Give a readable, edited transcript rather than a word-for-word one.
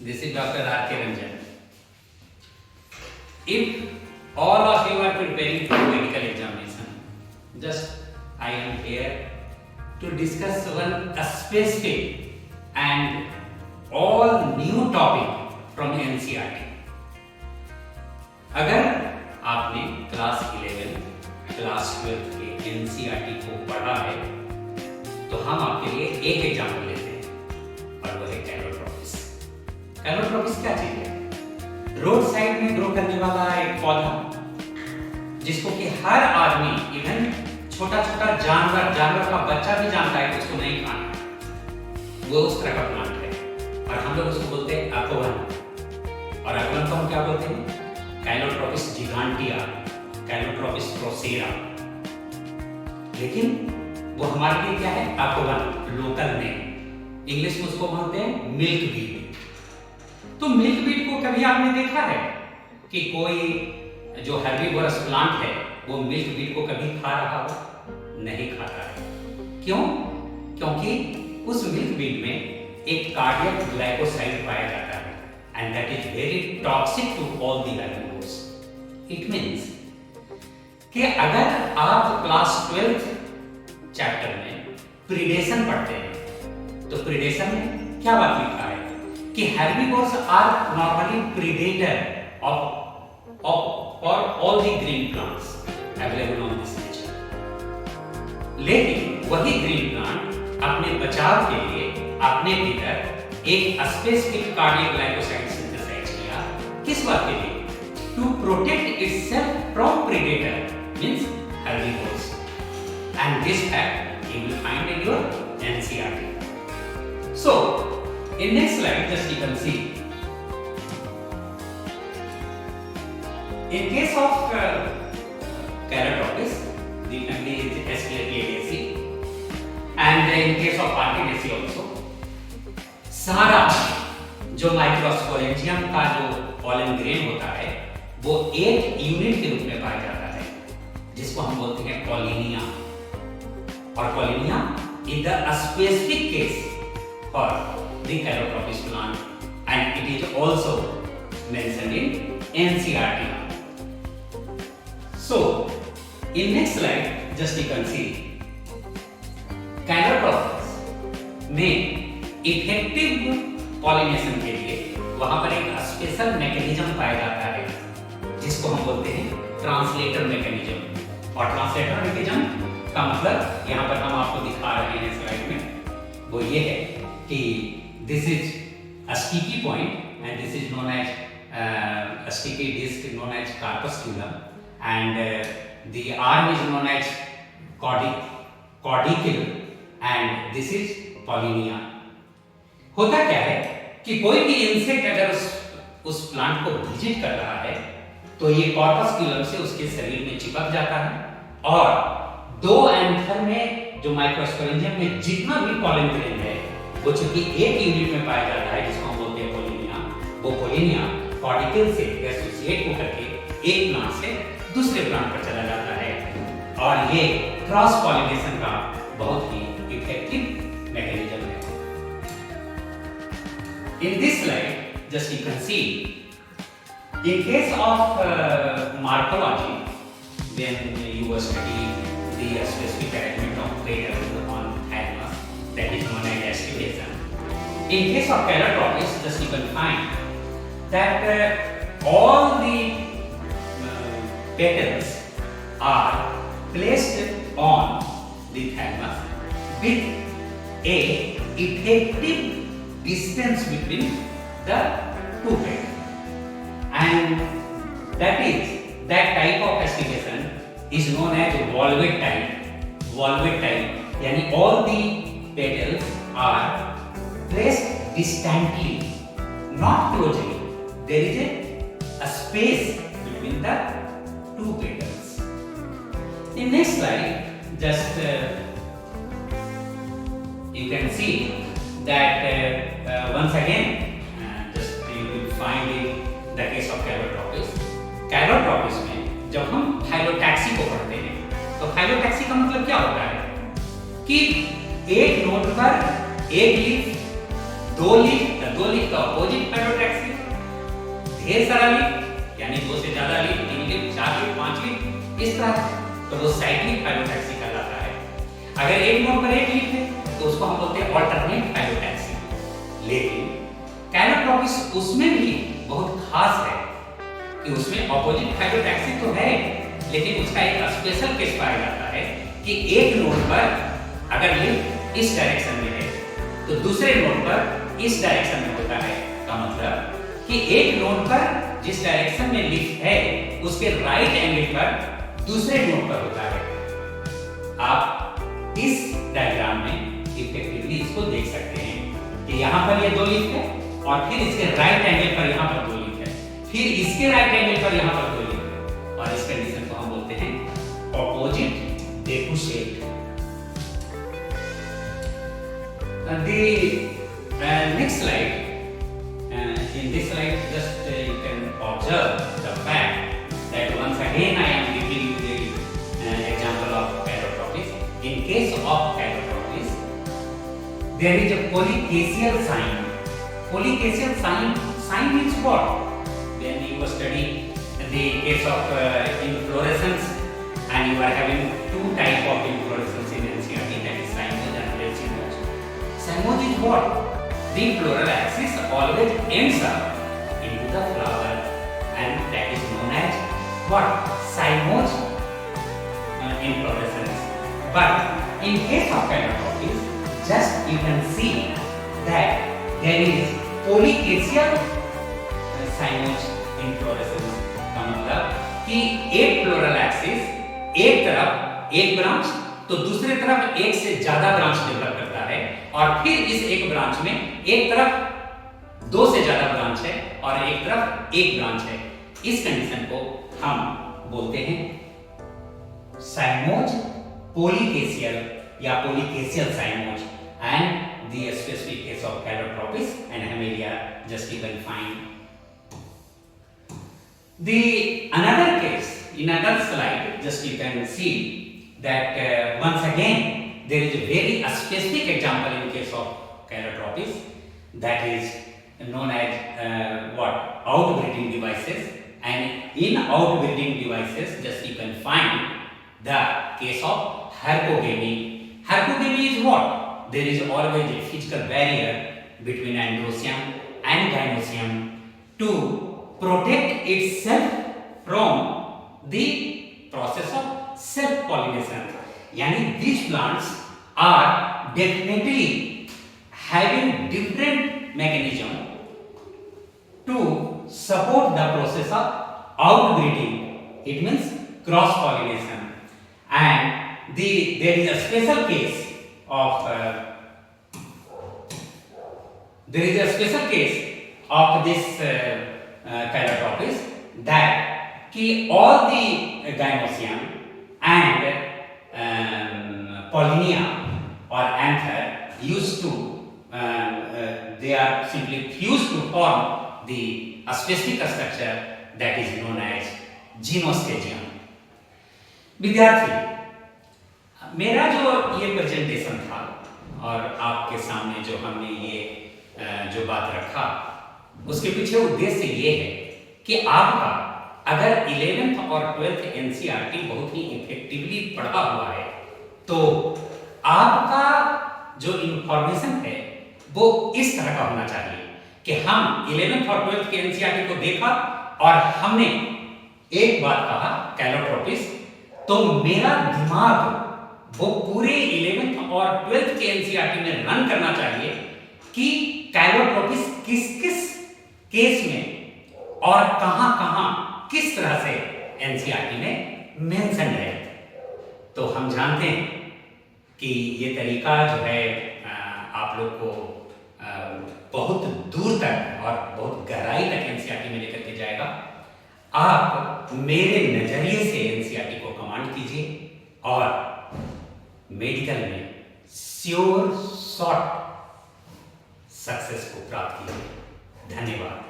This is Dr. R.K. Ranjan. If all of you are preparing for medical examination, just I am here to discuss one specific and all new topic from NCERT. अगर आपने class 11, class 12 के NCERT को पढ़ा है, तो हम आपके लिए एक एग्जाम्पल लेते हैं और वो है कैलोट्रोपिस। कैलोट्रोपिस क्या चीज है? रोड साइड में ग्रो करने वाला एक पौधा जिसको कि हर आदमी, इवन छोटा छोटा जानवर का बच्चा भी जानता है कि उसको नहीं खाना है। वो उस तरह का प्लांट है और हम लोग उसको बोलते हैं अकोवन। और अकोवन को हम क्या बोलते हैं? Calotropis gigantea, Calotropis procera. लेकिन वो हमारे लिए क्या है? अकोवन, लोकल नेम। इंग्लिश में उसको बोलते हैं मिल्क बीड। तो मिल्क बीड को कभी आपने देखा है कि कोई जो हर्बीवोरस प्लांट है वो मिल्क बीड को कभी खा रहा हो? नहीं खाता है। क्यों? क्योंकि उस मिल्क बीड में एक कार्डियक ग्लाइकोसाइड पाया जाता है and that is very toxic to all the herbivores. It means कि अगर आप क्लास 12th चैप्टर में प्रीडेशन पढ़ते हैं तो प्रीडेशन में क्या बात लिखा है कि herbivores are normally predator for all the green plants available on this nature. लेकिन वही ग्रीन प्लांट अपने बचाव के लिए अपने भीतर एक स्पेसिफिक कार्डियक ग्लाइकोसाइड सिंथेसाइज किया। किस बात के लिए? To protect itself from predator, means herbivores. And this fact you will find in your NCERT. So, in next slide, just you can see. In case of Caryopsis, the family is Asclepiadaceae, and in case of Archidacea also. सारा जो microsporangium का जो pollen grain होता है वो एक unit के रूप में पाया जाता है जिसको हम बोलते हैं पॉलिनिया। और pollinia is the specific case for the Calotropis plant and it is also mentioned in NCERT. So in next slide just you can see Calotropis में इफेक्टिव पॉलिनेशन के लिए वहां पर एक स्पेशल मैकेनिज्म पाया जाता है जिसको हम बोलते हैं ट्रांसलेटर मैकेनिज्म। और ट्रांसलेटर मैकेनिज्म का मतलब यहां पर हम आपको दिखा रहे हैं स्लाइड में, वो ये है कि this is a sticky point and this is known as sticky disc known as corpusculum and the arm is known as caudicle and this is pollinia. होता क्या है कि कोई भी इंसेक्ट अगर उस प्लांट को विजिट कर रहा है तो ये कॉर्पस्क्यूलम से उसके शरीर में चिपक जाता है और दो एंथर में जो माइक्रोस्पोरेंजियम में जितना भी पॉलन ग्रेन है वो चूंकि एक यूनिट में पाया जाता है जिसको हम बोलते हैं पॉलिनिया, वो पॉलिनिया कॉर्डिकल से एसोसिएट होकर के एक प्लांट से दूसरे प्लांट पर चला जाता है और ये क्रॉस पॉलिनेशन का बहुत ही इफेक्टिव मैकेनिज्म है। In this slide, just you can see, in case of morphology, when you were studying the specific arrangement of petals on thymus, that is known as aestivation. In case of Caryopsis, just you can find that all the petals are placed on the thymus with a effective distance between the two petals, and that type of aestivation is known as valvate type. Valvate type यानी all the petals are placed distantly, not closely. There is a space between the two petals. In next slide, just you can see that once again just you will find in the case of Caryopsis. Caryopsis में जब हम phyllotaxy को पढ़ते हैं तो phyllotaxy का मतलब क्या होता है कि एक नोड पर एक लीफ दो लीफ का अपोजिट पैरोटैक्सी, ढेर सारा लीफ यानी 2 से ज्यादा लीफ, 3 लीफ, 4 लीफ, 5 लीफ, इस तरह तो वो साइक्लिक पैरोटैक्सी कहलाता है। अगर एक नोड पर एक लीफ है तो उसको हम बोलते हैं ऑल्टरनेट पैरोटैक्सी। लेकिन कैलोट्रॉपिस उसमें भी बहुत खास है कि उसमें ऑपोजिट पैरोटैक्सी तो है, लेकिन उसका एक स्पेशल केस पाया जाता है कि एक नोड पर अगर लीफ इस डायरेक्शन में है तो दूसरे नोड पर इस डायरेक्शन में होता है। का मतलब कि एक नोड पर जिस डायरेक्शन में लीफ है उसके राइट एंगल पर दूसरे नोड पर होता है। आप इस डायग्राम में इफेक्टिवली इसको देख सकते हैं कि यहाँ पर ये 2 लीफ है और फिर इसके राइट एंगल पर यहाँ पर 2 लीफ है, फिर इसके राइट एंगल पर यहाँ पर 2 लीफ है, और इस कंडीशन को हम बोलते हैं opposite डेफुसेट। The next slide, in this slide just you can observe the fact that once again I am giving you the example of calotropis. In case of calotropis, there is a polycacial sign. Polycacial sign means what? When you study the case of inflorescence and you are having 2 types of inflorescence in NCERT, that is cymose and racemose. Cymose is what? The floral axis always ends up into the flower, and that is known as what? Cymose inflorescence. But in case of calotropis, just you can see that there is polycacial cymose inflorescence। का मतलब कि एक floral axis एक तरफ एक branch तो दूसरे तरफ एक से ज्यादा ब्रांच डेवलप करता है, और फिर इस एक ब्रांच में एक तरफ 2 से ज्यादा ब्रांच है और एक तरफ एक ब्रांच है। इस कंडीशन को हम बोलते हैं साइमोज पोलीकेसियल या polychasial cymose. And the specific case of calotropis and Hamelia just you can find. The another case in another slide just you can see that once again there is a very specific example in case of calotropis, that is known as what? Outbreeding devices. And in outbreeding devices just you can find the case of hercogamy. Hercogamy is what? There is always a physical barrier between androcium and gynocium to protect itself from the process of self-pollination. Yani these plants are definitely having different mechanism to support the process of outbreeding. It means cross-pollination. And there is a special case of this calotropis, that all the gynocium and pollinia or anther used to they are simply fused to form the specific structure that is known as gymnospermium. विद्यार्थी, मेरा जो ये presentation था और आपके सामने जो हमने ये जो बात रखा, उसके पीछे उद्देश्य ये है कि आपका अगर 11th और 12th एनसीईआरटी बहुत ही इफेक्टिवली पढ़ा हुआ है तो आपका जो इंफॉर्मेशन है वो इस तरह का होना चाहिए कि हम 11th और 12th के एनसीईआरटी को देखा और हमने एक बात कहा कैलोट्रोपिस, तो मेरा दिमाग वो पूरे 11th और 12th के एनसीईआरटी में रन करना चाहिए कि कैलोट्रोपिस किस किस केस में और कहां-कहां किस तरह से एनसीईआरटी में मेंशन है। तो हम जानते हैं कि ये तरीका जो है आप लोग को बहुत दूर तक और बहुत गहराई तक एनसीईआरटी में लेकर के जाएगा। आप मेरे नजरिए से एनसीईआरटी को कमांड कीजिए और मेडिकल में श्योर शॉर्ट सक्सेस को प्राप्त कीजिए। धन्यवाद।